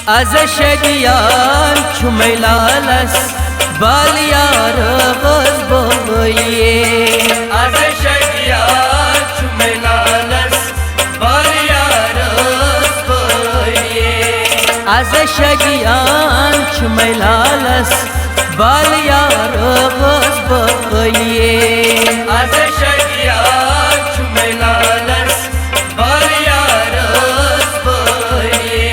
Az şediyan çumelalas balyar gaz boye. Az şediyan çumelalas balyar gaz boye. Az şediyan çumelalas balyar gaz boye. Az şediyan çumelalas balyar gaz boye.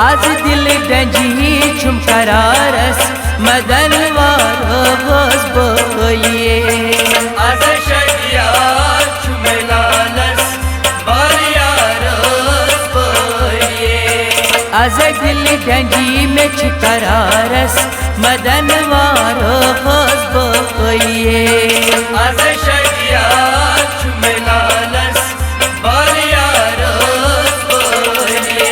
आज दिल डंजी चुम करारस मदन वारस बोलिए. आज शगिया चुमलालस बारियारस बोलिए. आज दिल डंजी में चुकरारस मदन वारस बोलिए. आज शगिया चुमलालस बारियारस बोलिए.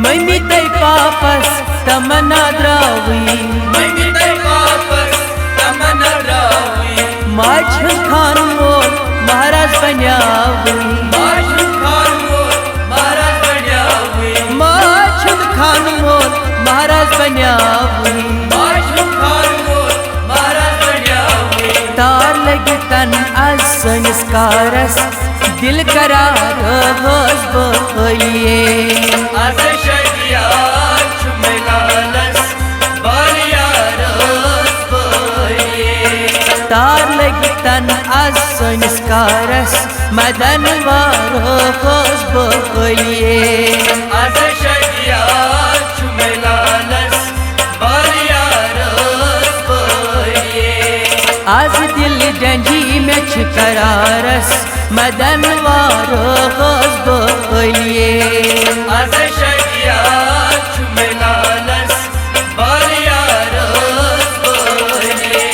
मम्मी तै पापस तमन्ना द्रावी. मम्मी तै पापस तमन्ना द्रावी. माझ खान मोर महाराज बन्यावी. माझ खान मोर महाराज बन्यावी. माझ खान मोर महाराज बन्यावी. माझ खान मोर महाराज बन्यावी. तार लगी तन आज संस्कारस दिल करार होश बोलिए. आज शगिया चुमलालस बारियारस बोलिए. तार लगी तन आज संस्कारस मदन वारो होश बोलिए. आज शगिया चुमलालस बारियारस बोलिए. आज दिल डंजी में चुकरारस मदन वारो होश बोलिए. आज शगिया चुमलालस बारियारस बोलिए.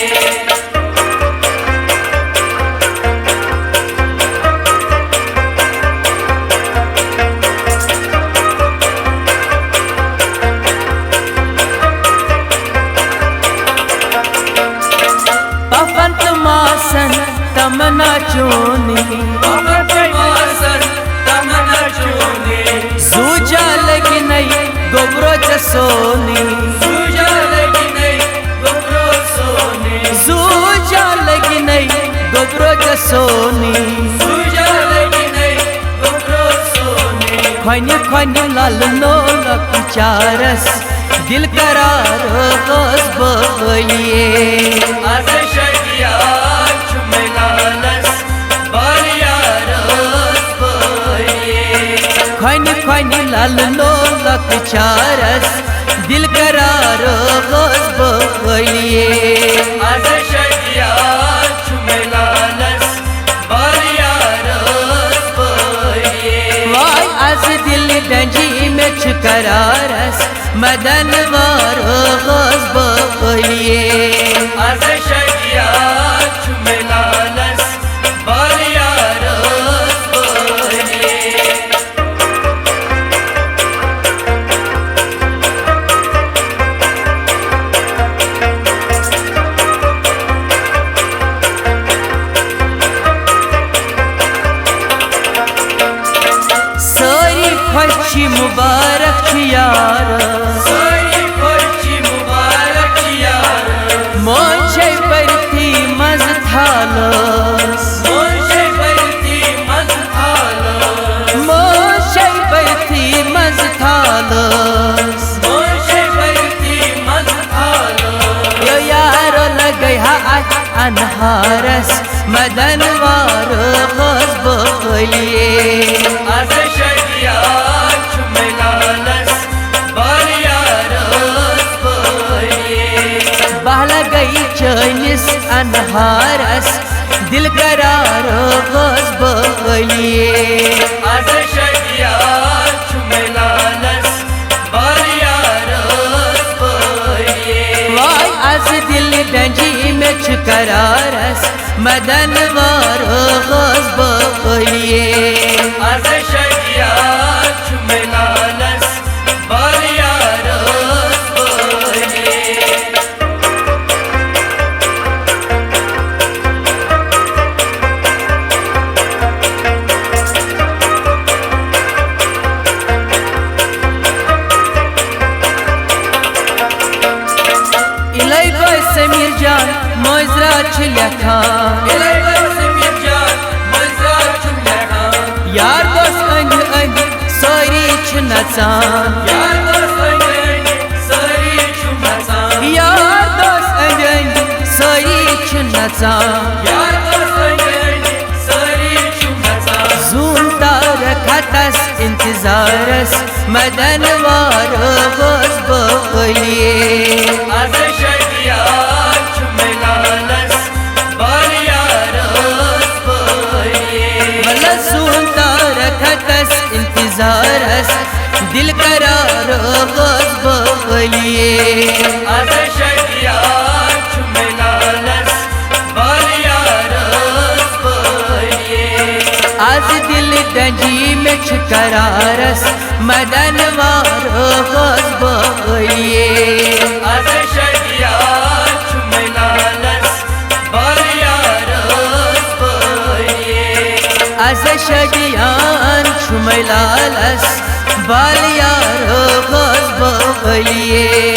पफंत मासन तमन्ना चोनी. पफंत मासन तमन्ना चोनी. सूजा लगी नहीं गोबरो जसोनी. सूजा लगी नहीं गोबरो सोनी. सूजा लगी नहीं गोबरो जसोनी. सूजा लगी नहीं गोबरो सोनी. ख्वानी ख्वानी लाल नो लकुचारस दिल करार होश बोलिए. आज शगिया चुमलालस बारियारस बोलिए. ख्वानी ख्वानी लाल नो लकुचारस दिल करार होश बोलिए. आज शगिया चुमलालस बारियारस बोलिए. वाई आज दिल डंजी में चुकरारस मदन वारो होश बोलिए. आज शगिया चुमलालस बारियारस बोलिए. सारी खुशी मुबारक यार. सारी खुशी मुबारक यार. मोशे बरती मज थालस. मोशे बरती मज थालस. मोशे बरती मज थालस. मोशे बरती मज थालस. यो यारो लगे हा अनहारस मदन वारो होश बोलिए. आज शगिया चुमलालस बारियारस बोलिए. बहला गई चैनिस अनहारस दिल करार होश बोलिए. आज शगिया चुमलालस बारियारस बोलिए. वाई आज दिल डंजी में चुकरारस मदन वारो होश बोलिए. आज शगिया चुमलालस बारियारस लेखान यार दोस्त अंग अंग सारी नचान यार दोस्त अंग अंग सारी नचान झूमता रखतस इंतजारस मदन वारो गोस बोलिए इंतजारस दिल करार गोस बोलिए आज दिल डंजी में करारस मदन वारो गोस बोलिए आज शगियान छुमलालस बालियारो गोस बोलिए